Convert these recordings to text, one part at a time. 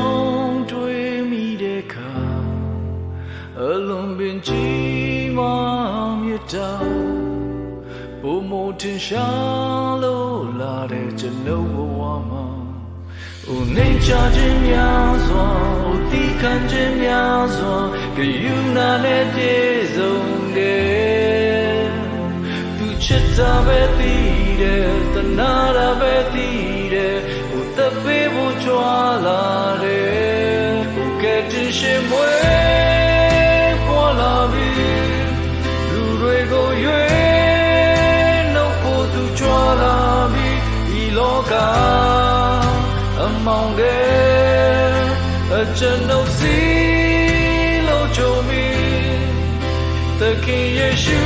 င်းတွေးမိတဲ့ခါအလုံးပင်ကြီးမှမြတ်တာဘုံမတင်ရှာလို့လာတဲ့ကျွန်ုပ်ဘဝမှာဦးနေချခြင်းများစွာဦးတီးခံခြင်းများစွာကယူနာနဲ့ပြည့်စုံတယ်သူချစ်တာပဲသိတယ်တနာတာပဲသိတယ်ဦးသက်ပေးဖို့ကြွားလာတယ်ဦးကဲ့တင်ရှင်မွေးပေါ်လာပြီလူတွေကိုရွေးနှုတ်ဖို့သူကြွားလာပြီဒီလောကအမောင်တဲ့အကျွန်ုပ်စီလို့ကြုံမိသခင်ယေရှု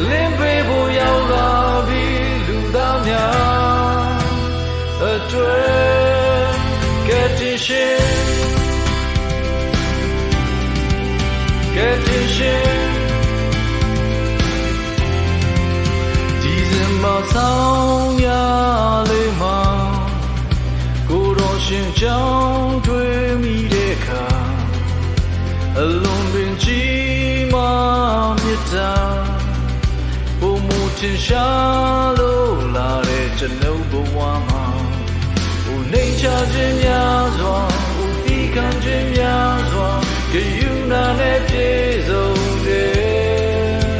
လင်းပေးဖို့ရောက်လာပြီလူသားများအတွက်ကယ်တင်ရှင်ကယ်တင်ရှင်ဒီဇင်ဘာဆောင်ရလေးမှာကိုတော်ရှင်ကြောင်းတွေ့မိတဲ့အခါအလုံးပင်ကြီးမှမြတ်တာဘုံမတင်ရှာလို့လာတဲ့ကျွန်ုပ်ဘဝမှာဦးနေချခြင်းများစွာဦးတီးခံခြင်းများစွာကယူနာနဲ့ပြည့်စုံတယ်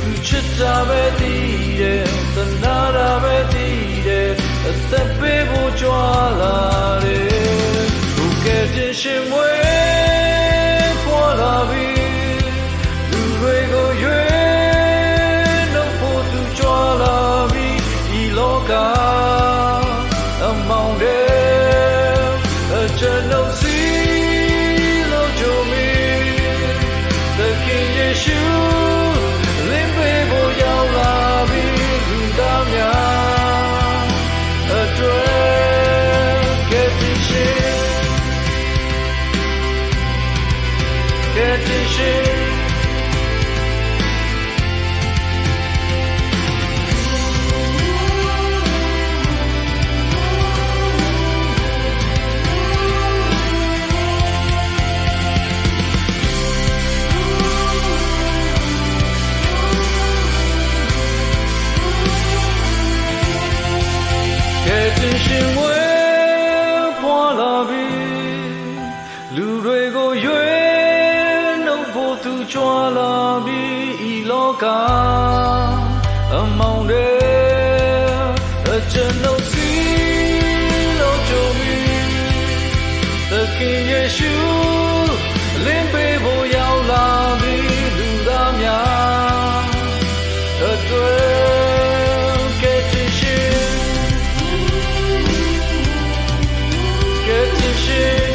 သူချစ်တာပဲသိတယ်သနာတာပဲသိတယ်အသက်ပေးဖို့ကြွားလာတယ်ဦးကဲ့တင်ရှင်မွေးပေါ်လာပြီလူတွေကိုရွေးနှုတ်ဖို့သူကြွားလာပြီဒီလောကအမောင်တဲ့အကျွန်ုပ်စီလို့ကြုံမိသခင်ယေရှုလင်းပေးဖို့ရောက်လာပြီလူသားများအတွက်ကယ်တင်ရှင်ကယ်တင်ရှင်ရှင်ဝဲဖွာလာပြီလူတွေကိုရွေးနှုတ်ဖို့သူကြွားလာပြီဤလောကအမောင်တဲ့အကျွန်ုပ်စီလို့ကြုံမိသခင်ယေရှုလင်းပေးဖို့ရောက်လာပြီလူသားများအတွက်ကယ်တင်ရှင်Get to share